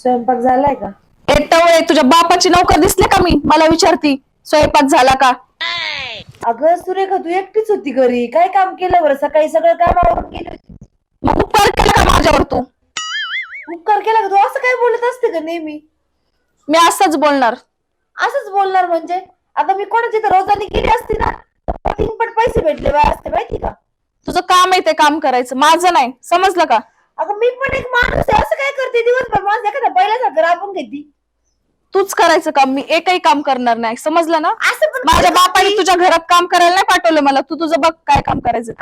स्वयंपाक झालाय का? एकटा तुझ्या बापाची नोकर दिसले का मी? मला विचारती स्वयंपाक झाला का? अगं सुरेखा, तू एकटीच होती घरी, काय काम केलं बरं? सकाळी सगळं काम आवरून गेली होती. मग उपकार केला का माझ्यावर तू? उपकार केला का? तू असं काय बोलत असते का नेहमी? मी असंच बोलणार. असंच बोलणार म्हणजे? आता मी कोणाची तर रोजानी केली असती ना, तीनपट पैसे भेटले बा असते, माहिती का? तुझं काम आहे ते काम करायचं, माझं नाही, समजलं का? अगं मी पण एक माणूस आहे, असं काय करते दिवसभर? माझं एखाद्या बैलासारखं राबून घेती. तूच करायचं काम, मी एकही काम करणार नाही, समजलं ना? असं पण माझ्या बापाने तुझ्या घरात काम करायला नाही पाठवलं मला. तू तुझं बघ काय काम करायचं.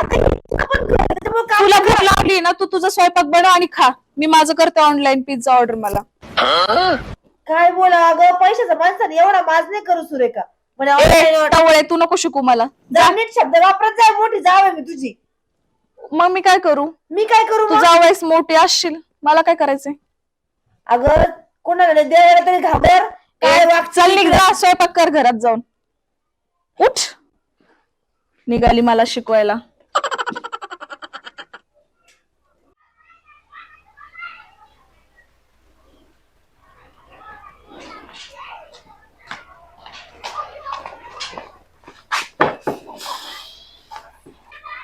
तुला भूक लागली ना, तू तुझा स्वयंपाक बनव आणि खा. मी माझं करते ऑनलाईन पिझ्झा ऑर्डर. मला काय बोला अगं, पैशाचा माणसाने एवढा माज नाही करू सुरेखा. म्हणजे तू नको शिकू मला. नीट शब्द वापरत जाय, मोठी जाव आहे मी तुझी. मग मी काय करू? मी काय करू? तू जावयास मोठी असशील, मला काय करायचंय? अगं कोणाला द्यायला तरी घाबर. काय चल निघ जा, स्वयंपाक कर घरात जाऊन. उठ. निघाली मला शिकवायला.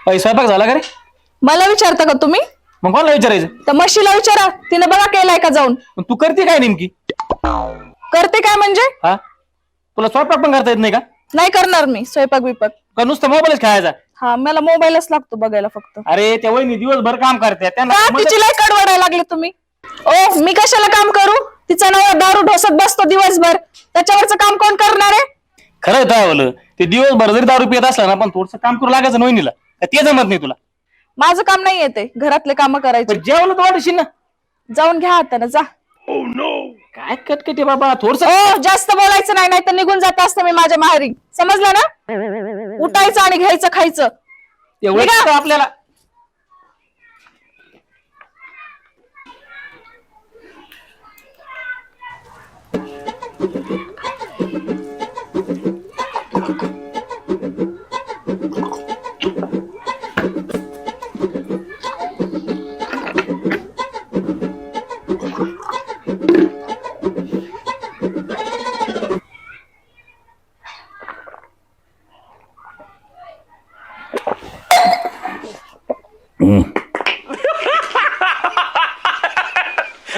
स्वयंपाक झाला का रे? मला विचारता का तुम्ही? मग कोणाला विचारायचं? तर म्हशीला विचारा, तिने बघा केलाय का जाऊन. तू करते काय नेमकी? करते काय म्हणजे? हा, तुला स्वयंपाक पण करता येत नाही का? नाही करणार मी स्वयंपाक बिपाक. का नुसतं मोबाईलच खेळायचा? हा, मला मोबाईलच लागतो बघायला फक्त. अरे त्या वहिनी दिवसभर काम करते, त्यांना तिची लय कडवडायला लागले तुम्ही. ओ, मी कशाला काम करू? तिचा नवरा दारू ढोसत बसतो दिवसभर, त्याच्यावरचं काम कोण करणार आहे? खरं काय बोल, ते दिवसभर जरी दारू पित असला ना, पण थोडस काम करू लागायचं वहिनीला. ते जमत नाही तुला? माझं काम नाही येते, घरातले काम करायचे. जेवलं तर वाटशील ना. जाऊन घ्या आता ना, जा. काय कटकटे बाबा, थोडस जास्त बोलायचं नाही, नाही तर निघून जात असते मी माझ्या माहेरी, समजलं ना? उठायचं आणि घ्यायचं खायचं एवढं आपल्याला.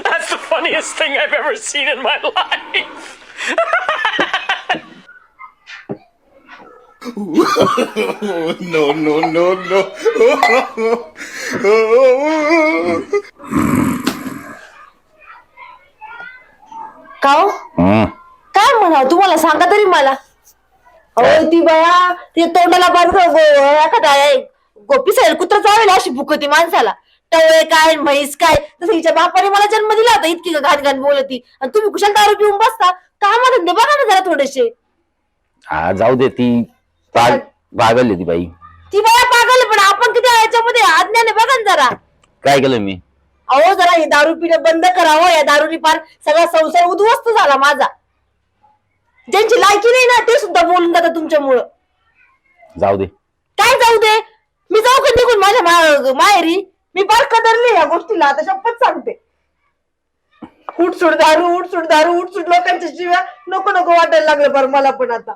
That's the funniest thing I've ever seen in my life. No, no, no, no. का हो? काय म्हणाव तुम्हाला, सांगा तरी मला. अहो ती बाया, ती तोंडाला एखादा पिसायला कुत्र चावेल अशी भुकती माणसाला. टवळे काय, म्हैस काय, तसं हिच्या बापाने मला जन्म दिला होता. इतकी घाण घाण बोलती, आणि तुम्ही कुशाल दारू पिऊन बसता. कामाधंदे बघा ना जरा थोडेसे. हा, जाऊ दे. ती पागल ती बाई. ती बाया पागल, पण आपण किती याच्यामध्ये अज्ञाने बघा ना जरा. काय केलं मी? अहो जरा हे दारू पिणं बंद करावं. या दारूनी फार सगळा संसार उद्ध्वस्त झाला माझा. ज्यांची लायकी नाही ना, ते सुद्धा बोलून जातात तुमच्यामुळं. जाऊ दे. काय जाऊ दे? मी जाऊ का निघून माझ्या माहेरी? मी फार कदरली या गोष्टीला, आता शपथ सांगते. उठसूट दारू, उठसूट दारू, उठसूट लोकांच्या शिव्या नको नको वाटायला लागलं बरं मला पण आता.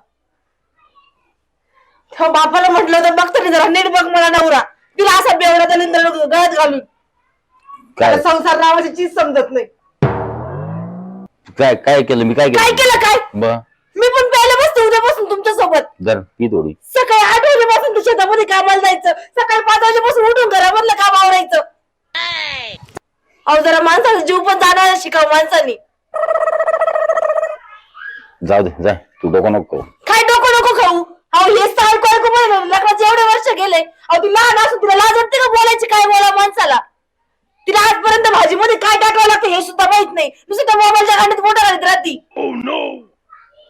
बापाला म्हटलं तर बघतो जरा नीट बघ मला नवरा. तिला असा बेवडा दलिंद्र गळ्यात घालून. काय संसार नावाची चीज समजत नाही. काय काय केलं मी? काय केलं काय? मी पण प्यायला बसते उद्यापासून तुमच्या सोबत. जर पी थोडी. सकाळी 8 वाजेपासून शेतामध्ये कामाला जायचं, सकाळी 5 वाजेपासून उठून घरामधलं काम आवरायचं. अहो जरा माणसाचा जीव पण जाणार शिकाव माणसानी. जाऊ दे, जाय तू. डोकं नको. काय डोकं नको खाऊ? अहो हे साल लग्नाचे एवढे वर्ष गेले. अहो ती लहान असून तिला लाज वाटते का बोलायची? काय बोला माणसाला? तिला आजपर्यंत भाजीमध्ये काय टाकावं लागतं हे सुद्धा माहित नाही. नुसतं मोबाईलच्या गाण्यात मोठा घालत राहती.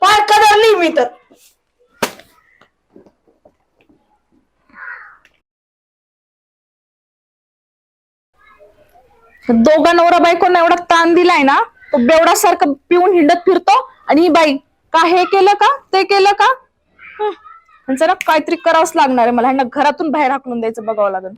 फार कदरली मी तर. दोघा नवरा बायकोंना एवढा ताण दिलाय ना, तो बेवडासारखं पिऊन हिंडत फिरतो. आणि ही बाई का हे केलं का ते केलं का, ना काहीतरी करावंच लागणार आहे मला. ह्यांना घरातून बाहेर हाकलून द्यायचं बघावं लागेल.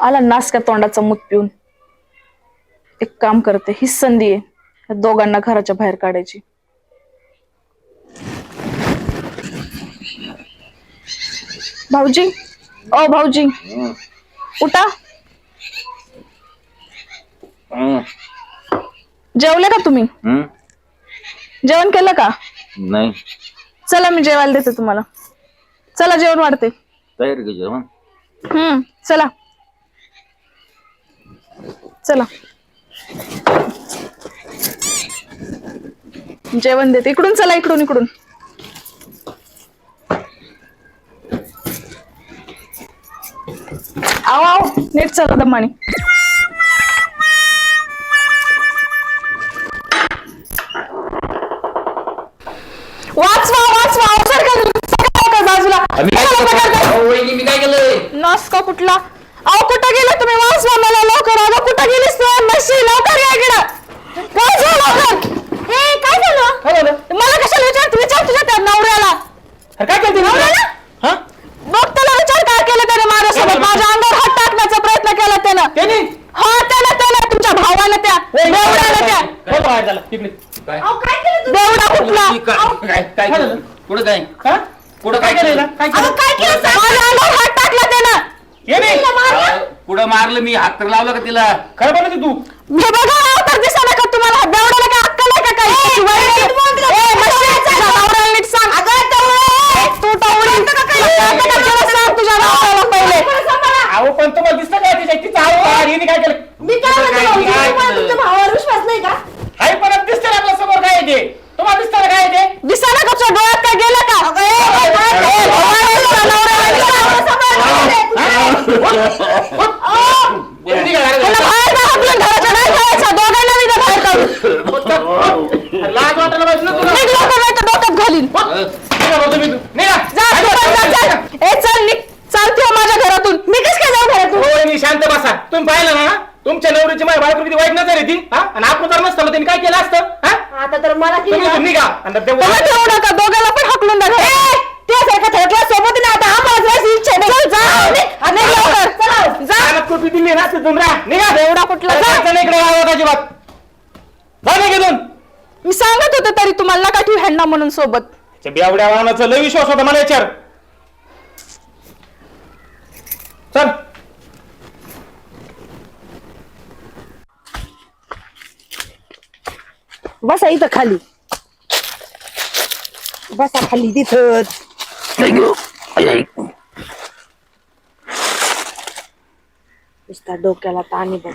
आला नासक्या तोंडाचा मूत पिऊन. एक काम करते, ही संधी आहे या दोघांना घराच्या बाहेर काढायची. भाऊजी, ओ भाऊजी, उठा. जेवले का तुम्ही? जेवण केलं का? नाही. चला मी जेवायला देते तुम्हाला. चला जेवण वाढते. तयार की जेवण? चला चला जेवण देते. इकडून चला, इकडून. आओ नीट चला दमानी. वाचवा सर का बाजूला. मी काय केलंय? नासका कुठला? अहो कुठं गेला तुम्ही? वाचवा मला लवकर. अगं कुठं गेलीस तू? नशी लवकर या इकडं. काय झालं? मला कशाला विचार तुझ्या त्या नवऱ्याला. काय करते नवऱ्याला? बघ त्याला विचार काय केलं त्याने माझ्यासोबत. माझ्या अंगावर हात टाकण्याचा प्रयत्न केला त्यानं. हा त्यानं तुमच्या भावाला त्या बेवड्याला त्या. बेवडा कुठला? काय केलं? पुढं काय? पुढं काय केलं? काय केलं? माझ्या अंगावर हात टाकला त्यानं. पुढं मारलं मी, हात तर लावला का तिला? खरं बोलते तू? हे बघा तर दिसा का तुम्हाला? बेवड्याला काय अक्कल आहे का काही? नीट सांग. तू टावळी सांग तुझ्या भावाला पहिले. अहो पण तुम्हाला दिसतं काय तिच्या तिचा हिने काय केलं? मी काय म्हणते, तुमच्या भावावर विश्वास नाही का? हाय परत दिसतं ना आपल्या समोर काय आहे ते? तुम्हाला दिसतं ना काय आहे ते? दिसा ना का तुझ्या डोळ्यात काय गेलं का? लाज वाटायला पाहिजे ना तुला? डोक्यात घालीन. चालते माझ्या घरातून. मी कस काय जाऊ घरातून? शांत बसा. तुम्ही पाहिलं ना तुमच्या नवरीची माझ्या बायको किती वाईट नजर आहे ती. आणि आपण जर नसतं त्यांनी काय केलं असतं? आता तर मला की तुम्ही निघा. आणि ते मला ठेवू नका. दोघांना पण हाकलून द्या. त्यासारखा थरकला सोबत नाही. आता आम्हाला जायची इच्छा नाही. कानात टोपी दिली ना तिथून राहा. निघा. एवढा कुठला? जायचं नाही इकडे आवाजाची बात. जा निघून. मी सांगत होते तरी तुम्हाला नका ठेवू ह्यांना म्हणून सोबत. बेवड्या वाहनाचा लय विश्वास होता मला याच्यावर. चल. बसा इथं खाली. बसा खाली तिथंच. नुसता डोक्याला ताण बघ.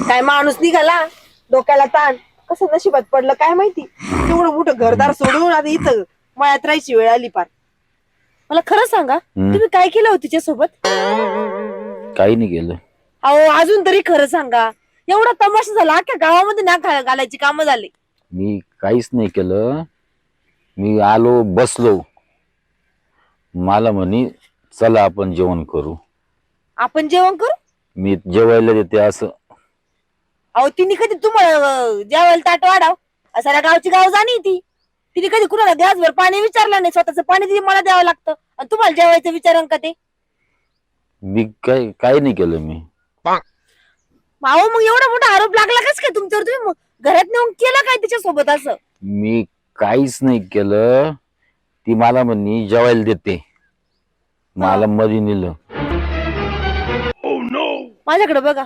काय माणूस निघाला डोक्याला ताण. कसं नशिबात पडलं काय माहिती. तेवढं मोठं घरदार सोडून आता इथं मळ्यात राहायची वेळ आली पार. मला खरं सांगा, तुम्ही काय केलं होतं तिच्यासोबत? काही नाही केलं. अहो अजून तरी खरं सांगा. एवढा तमाशा झाला अख्ख्या गावामध्ये नाक घालायची कामं झाली. मी काहीच नाही केलं. मी आलो बसलो, मला म्हणे चला आपण जेवण करू. आपण जेवण करू? मी जेवायला देते असं. अहो तिने कधी तुम्हाला जेवायला ताट वाढाव? साऱ्या गावची गाव जाणी ती. तिने कधी कुणाला गॅसवर पाणी विचारलं नाही. स्वतःच पाणी तिने मला द्यावं लागतं आणि तुम्हाला जेवायचं विचारण का ते? मी काही नाही केलं मी. अहो मग एवढा मोठा आरोप लागला कस काय तुमच्यावर? तुम्ही मग घरात नेऊन केलं काय तिच्या सोबत असं? मी काहीच नाही केलं. ती मला म्हणे जेवायला देते, मला मध्ये नेलं. माझ्याकडे बघा.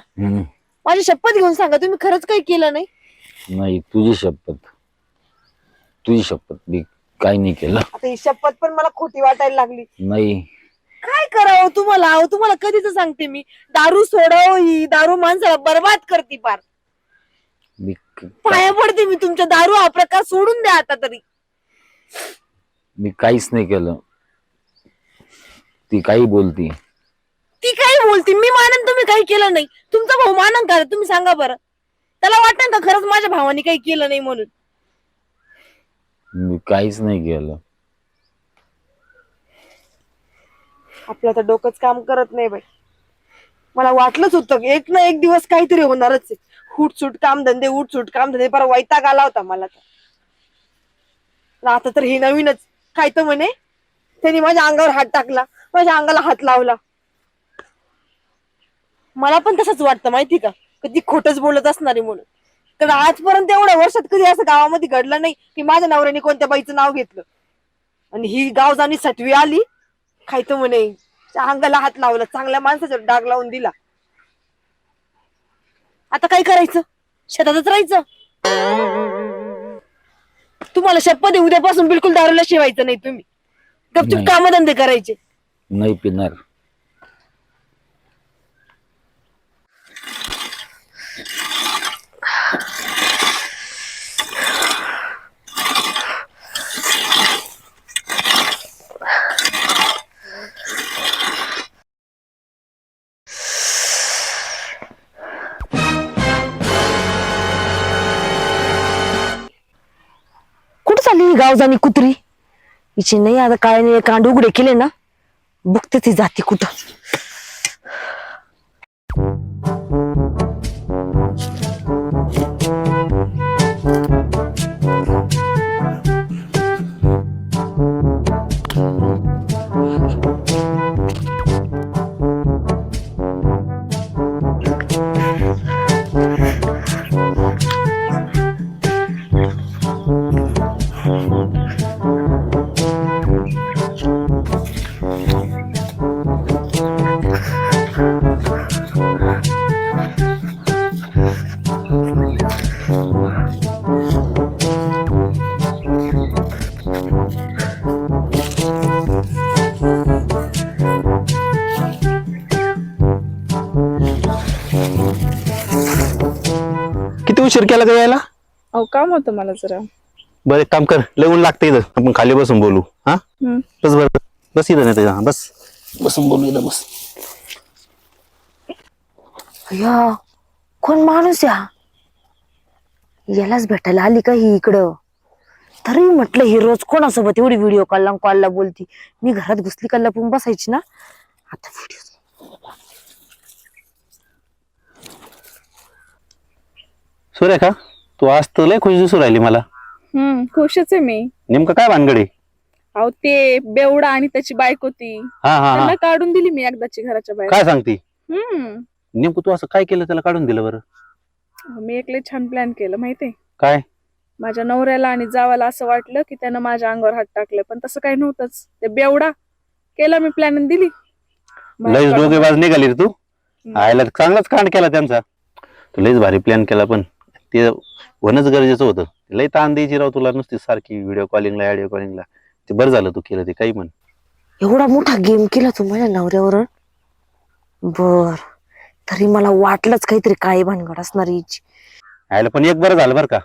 माझी शपथ घेऊन सांगा तुम्ही खरंच काही केलं नाही? नाही, तुझी शपथ मी काही नाही केलं. आता ही शपथ पण मला खोटी वाटायला लागली. नाही. काय करावं तुम्हाला? अहो तुम्हाला कधीच सांगते मी, दारू सोडव. ही दारू माणसाला बर्बाद करते पार. मी पाया पडते मी तुमच्या. दारू हा प्रकार सोडून द्या आता तरी. काहीच नाही केलं. ती काही बोलती. ती काही बोलते. मी मानन तुम्ही काही केलं नाही. तुमचा भाऊ मानन का? तुम्ही सांगा बरं. त्याला वाटतं का खरंच माझ्या भावाने काही केलं नाही म्हणून? मी काहीच नाही केलं. आपलं तर डोकंच काम करत नाही बाई. मला वाटलंच होतं एक ना एक दिवस काहीतरी होणारच आहे. उठसूट कामधंदे पर वैताग आला होता मला तर. आता तर हे नवीनच काय तर म्हणे त्यांनी माझ्या अंगावर हात टाकला, माझ्या अंगाला हात लावला. मला पण तसंच वाटतं माहिती का, कधी खोटच बोलत असणार आहे म्हणून. कारण आजपर्यंत एवढ्या वर्षात कधी असं गावामध्ये घडलं नाही की माझ्या नवऱ्याने कोणत्या बाईचं नाव घेतलं आणि ही गाव जाणी सटवी आली खायचं म्हणे, अंगाला हात लावला, चांगल्या माणसाचा डाग लावून दिला. आता काय करायचं, शेतातच राहायचं. तुम्हाला शपथ आहे, उद्यापासून बिलकुल दारूला शिवायचं नाही. तुम्ही गपचूप नाही. कामधंदे करायचे. नाही पिणार. कुठं चालली ही गावजानी कुत्री? हिचे नाही आता काय नाही, कांड उघडे केले ना, बघते ती जाती कुठं. किती उशीर केला का यायला? अहो काम होतं मला जरा. बरं एक काम कर, लय ऊन लागतं इथं, आपण खाली बसून बोलू. हा बस बरं, बस इथं नाही तर बस बसून बोलू इथं बस. या कोण माणूस या, यालाच भेटायला आली का ही इकडं? तरी म्हटलं ही रोज कोणासोबत एवढी व्हिडिओ कॉलला बोलती. मी घरात घुसली का लपून बसायची ना, आता व्हिडिओ. सुरेखा, तू आज तर लय खुश दिसू राहिली मला. खुशच आहे मी. नेमकं काय भानगडी? अहो ते बेवडा आणि त्याची बायको ती, हा हा हा, त्यांना काढून दिली मी एकदाची घराच्या बाहेर. काय सांगती? हम्म. नेमकं तू असं काय केलं त्याला काढून दिलं बरं? मी एक लय छान प्लॅन केलं माहितीये. काय? माझ्या नवऱ्याला आणि जावाला असं वाटलं की त्यानं माझ्या अंगावर हात टाकले, पण तसं काही नव्हतंच. ते बेवडा केला मी प्लॅन आणि दिली. लयच डोकेबाज निघाली रे तू. आयला चांगलाच कांड केला त्यांचा. तू लयच भारी प्लॅन केला, पण ते होणंच गरजेचं होतं. लय ताण द्यायची राव तुला नुसती सारखी व्हिडिओ कॉलिंगला ऑडिओ कॉलिंगला. ते बरं झालं तू केलं ते, काही म्हण. एवढा मोठा गेम केला तू माझ्या नवऱ्यावर. बर, तरी मला वाटलंच काहीतरी काय भानगड असणार हिची. आयला पण एक बरं झालं बरं का,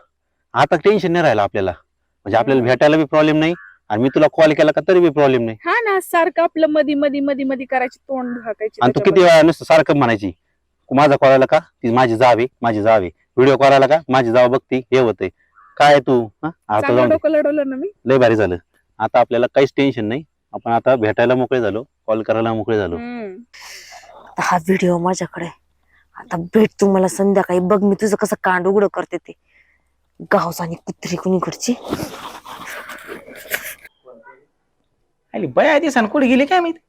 आता टेन्शन नाही राहिलं आपल्याला. म्हणजे आपल्याला भेटायला बी प्रॉब्लेम नाही, आणि मी तुला कॉल केला का तरी बी प्रॉब्लेम नाही. हा ना, सारखं आपलं मधी मधी मधी मधी करायची, तोंड झाकायची. आणि तू किती वेळा नुसतं सारखं म्हणायची, माझा कॉल आला का ती माझी जावे माझी जावे, व्हिडिओ कॉल आला का माझी जाव बघती, हे होतंय काय तू. आता चांगलं जाऊन दे. डोकं लढवलं ना मी. लय भारी झालं. आता आपल्याला काहीच टेन्शन नाही, आपण आता भेटायला मोकळे झालो, कॉल करायला मोकळे झालो. आता हा व्हिडिओ माझ्याकडे आहे. आता भेट तू मला संध्याकाळी, बघ मी तुझं कसं कांड उघड करते ते. गावजानी कुत्री कुणीकडची. अरे बया दिसान कुठे गेली काय माहिती.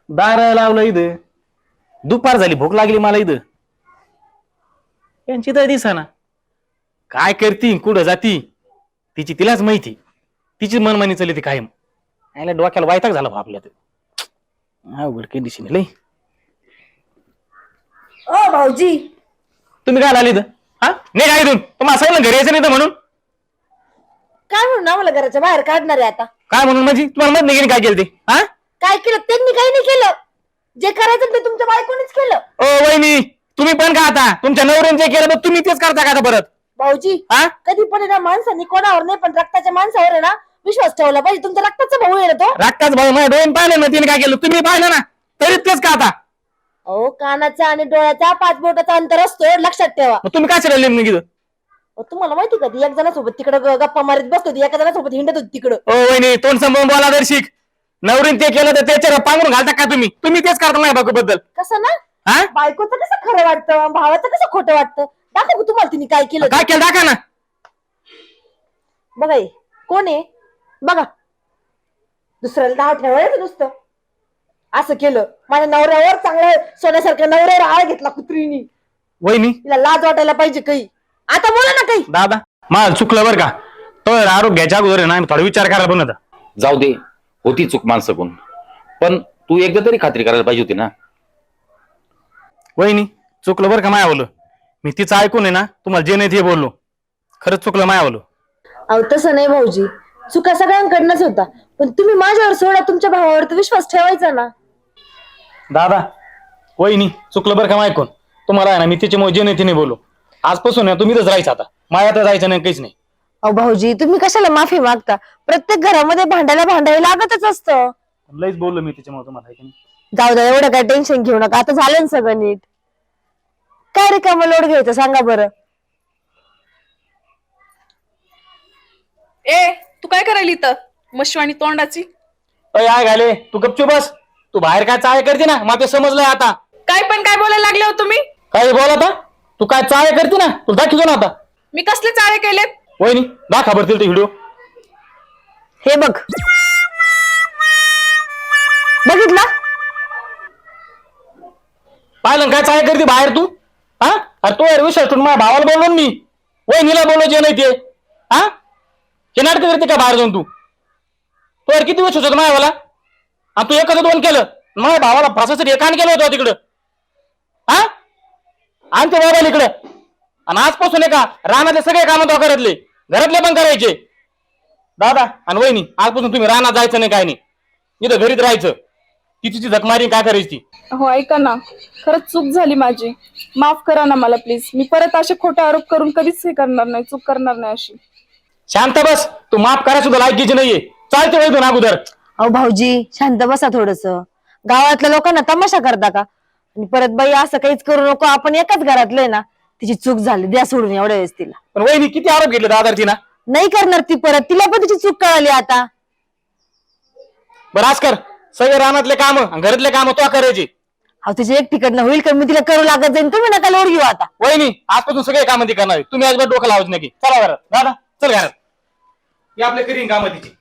दार लावलं इथं, दुपार झाली, भूक लागली मला इथं. यांची तर दिसाना काय करती, कुठं जाती तिची तिलाच माहिती. तिची मनमानी चालली ती कायम. याला डोक्याला वायताक झाला आपल्या अवघड कंडिशन लय. ओ भाऊजी, तुम्ही काय आले इथं? हा नाही काय इथून, तुम्हाला सांगितलं घरी यायचं नाही तर म्हणून. काय म्हणून आम्हाला घराच्या बाहेर काढणार आहे आता? काय म्हणून म्हणजे तुम्हाला माहित नाही काय केलं ते? हा काय केलं त्यांनी? काही नाही केलं. जे करायचं ते तुमच्या बायकोनीच केलं. ओ वहिनी, तुम्ही पण का आता तुमच्या नवऱ्याने जे केलं तर तुम्ही तेच करता का आता परत? भाऊजी, हा कधी पण आहे ना माणसाने कोणावर नाही पण रक्ताच्या माणसावर आहे ना विश्वास ठेवला पाहिजे. तुमच्या रक्ताचा भाऊ आहे ना तो. रक्ताच भाऊ माझ्या डोळ्याने पाहिलं ना तिने काय केलं, तुम्ही पाहिलं ना, तरी तेच का आता? अहो, कानाचा आणि डोळ्याचा 5 बोटाचा अंतर असतो, लक्षात ठेवा. मग तुम्ही काय चिडले नेमकं इथं? तुम्हाला माहिती का ती एक जणासोबत तिकडे गप्पा मारत बसत होती, एका जणासोबत हिंडत होती तिकडं. ओ वहिनी, तोंड सांभाळून बोला दर्शिक. नवरीन ते केलं तर त्याच्यावर पांघरून घालता का तुम्ही? तुम्ही तेच करता माझ्या बायको बद्दल. कसं ना, हा बायकोचं कसं खरं वाटतं, भावाचं कसं खोटं वाटतं. दाखव तुम्हाला तिने काय केलं ते. काय केलं दाखवा ना. बघा हे कोण आहे बघा. दुसऱ्याला नाव ठेवायचं नुसतं. असं केलं माझ्या नवऱ्यावर, चांगल्या सोन्यासारख्या नवऱ्यावर आळ घेतला कुत्रीनी. वहिनी तिला लाज वाटायला पाहिजे काही. आता बोला ना काही. दादा मला चुकलं बरं का. तर आरोग्याच्या अगोदर आहे ना आम्ही थोडा विचार करायला पण होता. जाऊ दे, होती चूक माणसाकडून, पण तू एकदा तरी खात्री करायला पाहिजे होती ना. वहिनी चुकलं बरं का मायावलं. मी तिचं ऐकून आहे ना तुम्हाला जे नाही ते बोललो. खरंच चुकलं मायावलं. अहो तसं नाही भाऊजी, चुका सगळ्यांकडनंच होता, पण तुम्ही माझ्यावर सोडा, तुमच्या भावावर तर विश्वास ठेवायचा ना. दादा वहिनी चुकलं बरं का माय ऐकून. तुम्हाला आहे ना मी तिच्यामुळे जे नाही ते नाही बोललो. आजपासून आहे तुम्ही तर जायचं आता, माया तर जायचं नाही, काहीच नाही. अहो भाऊजी तुम्ही कशाला माफी मागता? प्रत्येक घरामध्ये भांडायला लागतच असतं. लईच बोललो मी तिच्यामुळे तुम्हाला, आहे की नाही? जाऊ द्या, एवढं काय टेन्शन घेऊ नका, आता झालं ना सगळं नीट. काय रिकामं लोड घ्यायचं सांगा बरं. तू काय करायला इथं मशिवाणी तोंडाची? अय आय घाले तू गपचूप बस. तू बाहेर काय चाळे करते ना मला ते समजलंय आता. काय पण काय बोलायला लागले हो तुम्ही? काय बोल आता. तू काय चाळे करते ना तू दाखवतो ना आता. मी कसले चाळे केलेत? वहिनी दाखवा बरं ते व्हिडिओ. हे बघ, बघितला? पाहिलं ना काय चाळे करते बाहेर तू. हा अरे तू यार विश्वास ठेवून माझ्या भावाला बोललो ना मी. वहिनीला बोललो जे नाही ते. हा हे नाटक करते का बाहेर जाऊन तू. तो यार किती विश्वास होता माझ्या भावाला. आणि तू एखादं दोन केलं माझ्या भावाला फासासाठी एकान केलं होतं तिकडं. हा आणि ते मोबाईल इकडं. आणि आजपासून एका रानातले सगळे कामं तो घरातले पण करायचे. दादा आणि वहिनी आजपासून तुम्ही रानात जायचं नाही, काय नाही, इथं घरीच राहायचं. तिची झक मारी काय करायची ती. हो ऐका ना, खरंच चूक झाली माझी, माफ करा ना मला प्लीज. मी परत असे खोटे आरोप करून कधीच हे करणार नाही, चूक करणार नाही अशी. शांत बस. तू माफ करा सुद्धा लायकीची नाहीये. चालते वय दोन अगोदर. अहो भाऊजी शांत बसा थोडस. गावातल्या लोकांना तमाशा करता का? आणि परत बाई असं काहीच करू नको, आपण एकाच घरातले ना. तिची चूक झाली, द्या सोडून एवढ्या वेळेस तिला. पण वहिनी किती आरोप घेतले दादा तिना. नाही करणार ती परत, तिला पण तिची चूक कळाली आता. बरं आज कर सगळे रानातले काम घरातले काम तो करायचे. अहो तिची एक तिकडनं होईल का? मी तिला करू लागत जाईन, तुम्ही नका लोड घेऊ आता. वहिनी आजपासून सगळे काम ती करणार. तुम्ही अजिबात डोकं लावायचं नाही. चला घरात दादा, चल घरात. हे आपल्या करीन काम तिची.